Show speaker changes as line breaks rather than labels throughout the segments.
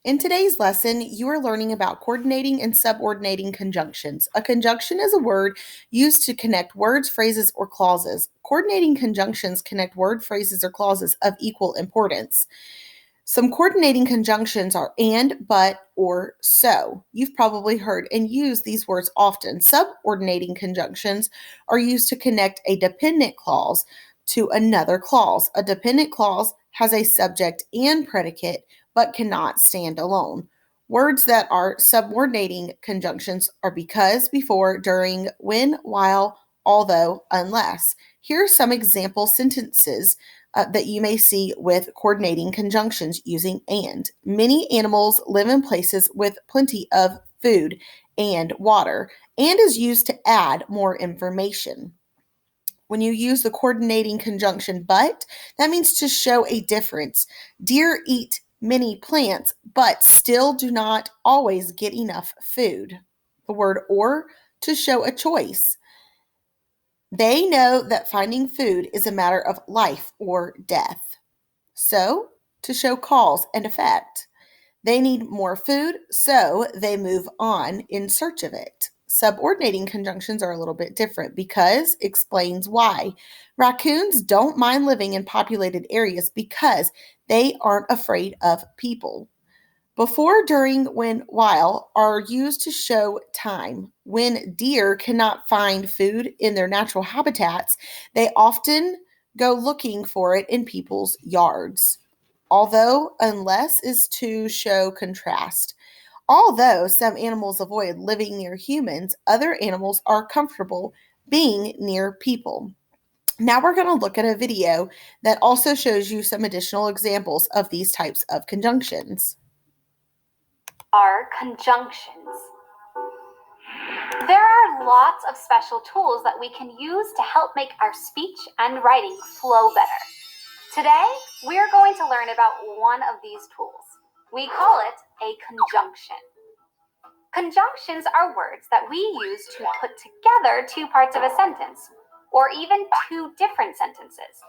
In today's lesson, you are learning about coordinating and subordinating conjunctions. A conjunction is a word used to connect words, phrases, or clauses. Coordinating conjunctions connect word, phrases, or clauses of equal importance. Some coordinating conjunctions are and, but, or so. You've probably heard and used these words often. Subordinating conjunctions are used to connect a dependent clause to another clause. A dependent clause has a subject and predicate, but cannot stand alone. Words that are subordinating conjunctions are because, before, during, when, while, although, unless. Here are some example sentences that you may see with coordinating conjunctions using and. Many animals live in places with plenty of food and water, and is used to add more information. When you use the coordinating conjunction but, that means to show a difference. Deer eat many plants, but still do not always get enough food. The word or, to show a choice. They know that finding food is a matter of life or death. So, to show cause and effect. They need more food, so they move on in search of it. Subordinating conjunctions are a little bit different because explains why. Raccoons don't mind living in populated areas because they aren't afraid of people. Before, during, when, while are used to show time. When deer cannot find food in their natural habitats, they often go looking for it in people's yards. Although, unless is to show contrast. Although some animals avoid living near humans, other animals are comfortable being near people. Now we're going to look at a video that also shows you some additional examples of these types of conjunctions.
Are conjunctions. There are lots of special tools that we can use to help make our speech and writing flow better. Today, we're going to learn about one of these tools. We call it a conjunction. Conjunctions are words that we use to put together two parts of a sentence, or even two different sentences.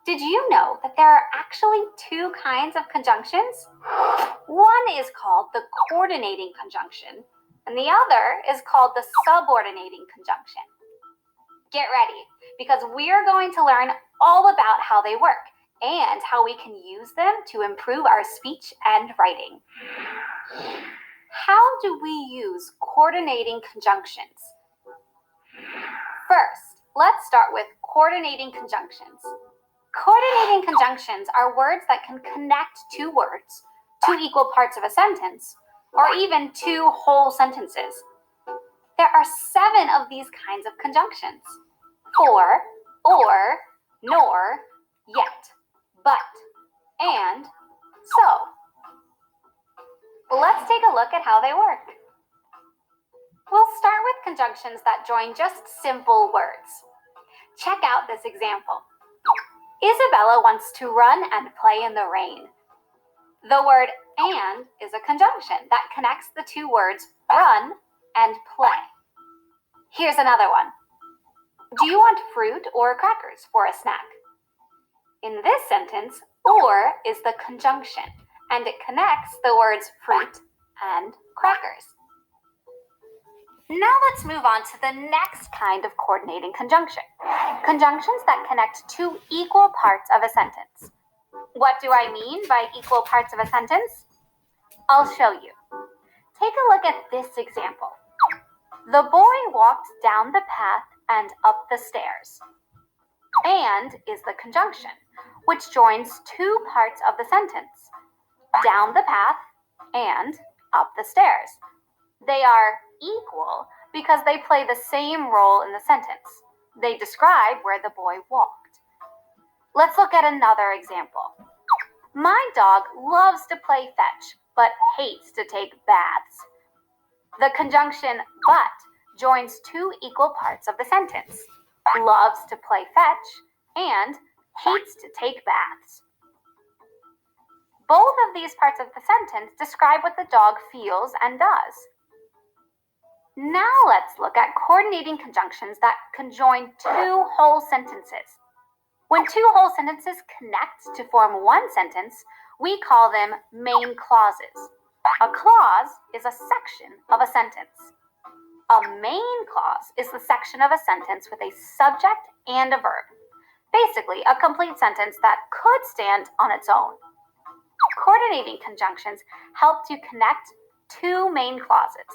Did you know that there are actually two kinds of conjunctions? One is called the coordinating conjunction, and the other is called the subordinating conjunction. Get ready, because we're going to learn all about how they work and how we can use them to improve our speech and writing. How do we use coordinating conjunctions? First, let's start with coordinating conjunctions. Coordinating conjunctions are words that can connect two words, two equal parts of a sentence, or even two whole sentences. There are 7 of these kinds of conjunctions: for, or, nor, yet, but, and, so. Let's take a look at how they work. We'll start with conjunctions that join just simple words. Check out this example. Isabella wants to run and play in the rain. The word and is a conjunction that connects the two words run and play. Here's another one. Do you want fruit or crackers for a snack? In this sentence, or is the conjunction, and it connects the words fruit and crackers. Now let's move on to the next kind of coordinating conjunction. Conjunctions that connect two equal parts of a sentence. What do I mean by equal parts of a sentence? I'll show you. Take a look at this example. The boy walked down the path and up the stairs. And is the conjunction, which joins two parts of the sentence. Down the path and up the stairs. They are equal because they play the same role in the sentence. They describe where the boy walked. Let's look at another example. My dog loves to play fetch, but hates to take baths. The conjunction but joins two equal parts of the sentence. Loves to play fetch and hates to take baths. Both of these parts of the sentence describe what the dog feels and does. Now let's look at coordinating conjunctions that can join two whole sentences. When two whole sentences connect to form one sentence, We call them main clauses. A clause is a section of a sentence. A main clause is the section of a sentence with a subject and a verb. Basically, a complete sentence that could stand on its own. Coordinating conjunctions help to connect two main clauses.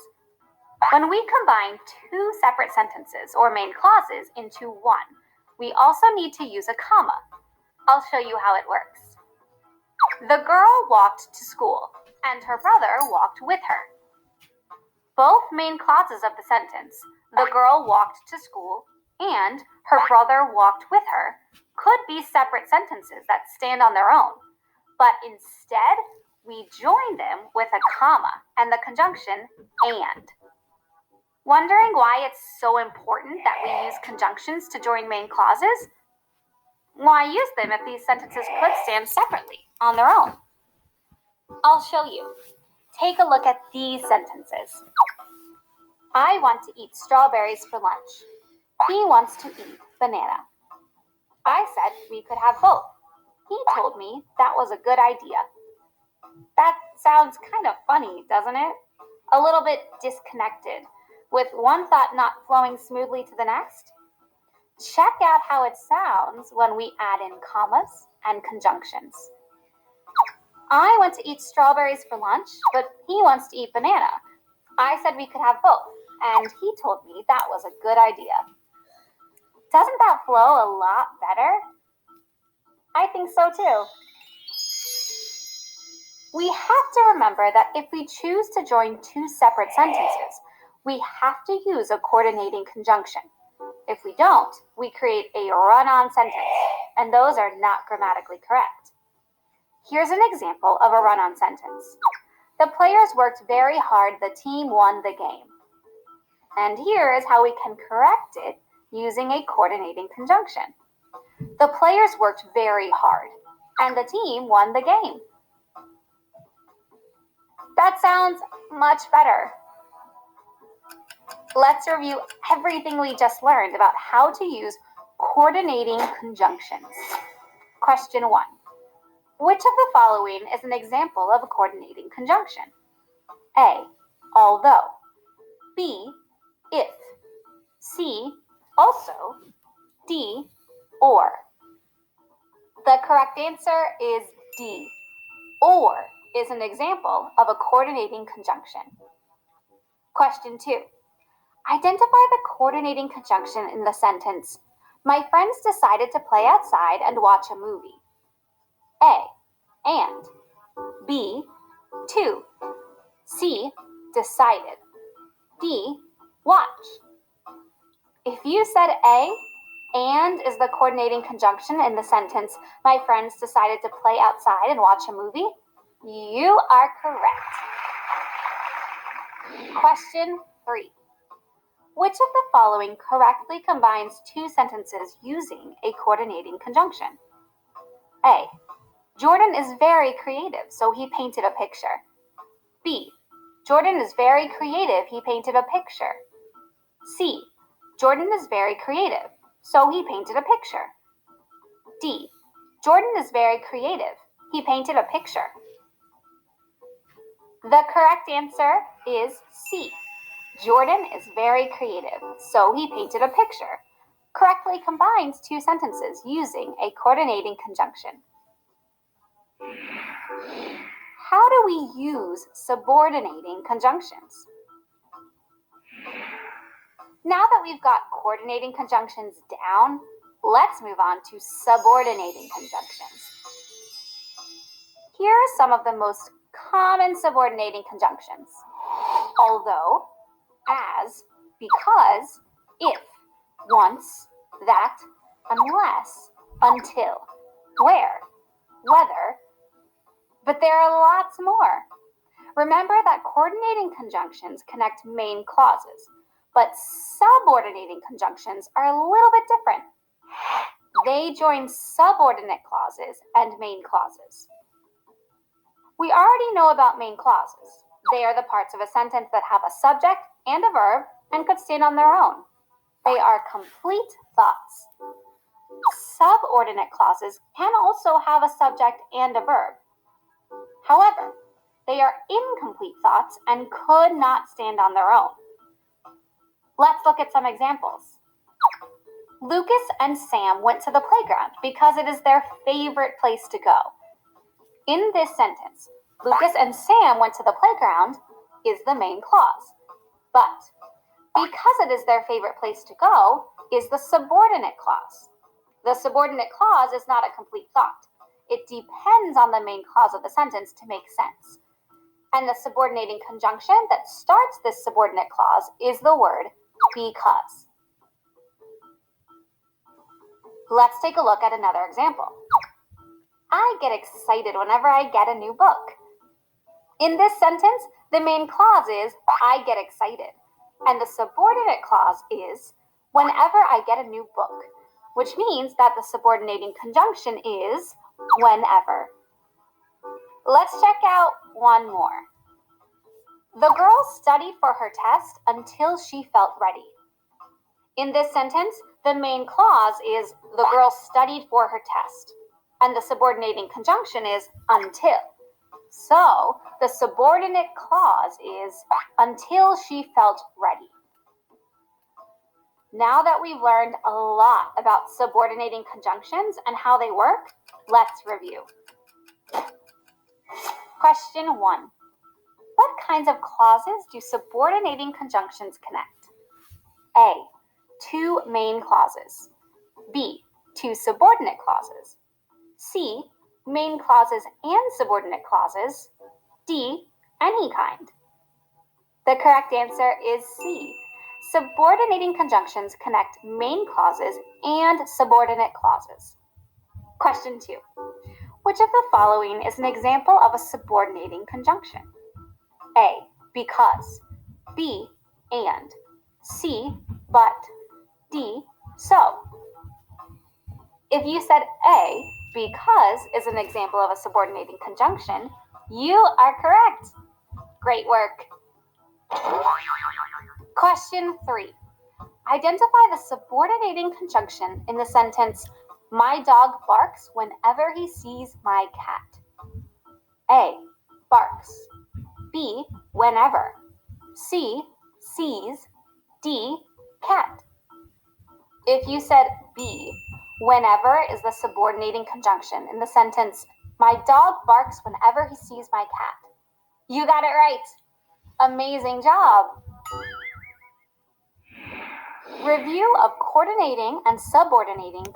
When we combine two separate sentences or main clauses into one, we also need to use a comma. I'll show you how it works. The girl walked to school, and her brother walked with her. Both main clauses of the sentence, the girl walked to school and her brother walked with her, could be separate sentences that stand on their own, but instead we join them with a comma and the conjunction and. Wondering why it's so important that we use conjunctions to join main clauses? Why use them if these sentences could stand separately on their own? I'll show you. Take a look at these sentences. I want to eat strawberries for lunch. He wants to eat banana. I said we could have both. He told me that was a good idea. That sounds kind of funny, doesn't it? A little bit disconnected, with one thought not flowing smoothly to the next. Check out how it sounds when we add in commas and conjunctions. I want to eat strawberries for lunch, but he wants to eat banana. I said we could have both, and he told me that was a good idea. Doesn't that flow a lot better? I think so too. We have to remember that if we choose to join two separate sentences, we have to use a coordinating conjunction. If we don't, we create a run-on sentence, and those are not grammatically correct. Here's an example of a run-on sentence. The players worked very hard, the team won the game. And here is how we can correct it using a coordinating conjunction. The players worked very hard, and the team won the game. That sounds much better. Let's review everything we just learned about how to use coordinating conjunctions. Question 1. Which of the following is an example of a coordinating conjunction? A. Although. B. If. C. Also. D. Or. The correct answer is D. Or is an example of a coordinating conjunction. Question 2. Identify the coordinating conjunction in the sentence, my friends decided to play outside and watch a movie. A. And. B. To. C. Decided. D. Watch. If you said A, and is the coordinating conjunction in the sentence, my friends decided to play outside and watch a movie, you are correct. Question 3. Which of the following correctly combines two sentences using a coordinating conjunction? A. Jordan is very creative, so he painted a picture. B. Jordan is very creative, he painted a picture. C. Jordan is very creative, so he painted a picture. D. Jordan is very creative, he painted a picture. The correct answer is C. Jordan is very creative, so he painted a picture. Correctly combines two sentences using a coordinating conjunction. How do we use subordinating conjunctions? Now that we've got coordinating conjunctions down, let's move on to subordinating conjunctions. Here are some of the most common subordinating conjunctions. Although, as, because, if, once, that, unless, until, where, whether, but there are lots more. Remember that coordinating conjunctions connect main clauses, but subordinating conjunctions are a little bit different. They join subordinate clauses and main clauses. We already know about main clauses. They are the parts of a sentence that have a subject and a verb and could stand on their own. They are complete thoughts. Subordinate clauses can also have a subject and a verb. However, they are incomplete thoughts and could not stand on their own. Let's look at some examples. Lucas and Sam went to the playground because it is their favorite place to go. In this sentence, Lucas and Sam went to the playground is the main clause. But because it is their favorite place to go is the subordinate clause. The subordinate clause is not a complete thought. It depends on the main clause of the sentence to make sense. And the subordinating conjunction that starts this subordinate clause is the word because. Let's take a look at another example. I get excited whenever I get a new book. In this sentence, the main clause is I get excited, and the subordinate clause is whenever I get a new book, which means that the subordinating conjunction is whenever. Let's check out one more. The girl studied for her test until she felt ready. In this sentence, the main clause is the girl studied for her test, and the subordinating conjunction is until. So, the subordinate clause is until she felt ready. Now that we've learned a lot about subordinating conjunctions and how they work, let's review. Question 1. What kinds of clauses do subordinating conjunctions connect? A. Two main clauses. B. Two subordinate clauses. C. Main clauses and subordinate clauses. D. Any kind. The correct answer is C. Subordinating conjunctions connect main clauses and subordinate clauses. Question 2. Which of the following is an example of a subordinating conjunction? A. Because. B. And. C. But. D. So. If you said A, because is an example of a subordinating conjunction, you are correct. Great work. Question 3. Identify the subordinating conjunction in the sentence, my dog barks whenever he sees my cat. A. Barks. B. Whenever. C. Sees. D. Cat. If you said B, whenever is the subordinating conjunction in the sentence, my dog barks whenever he sees my cat. You got it right. Amazing job. Review of coordinating and subordinating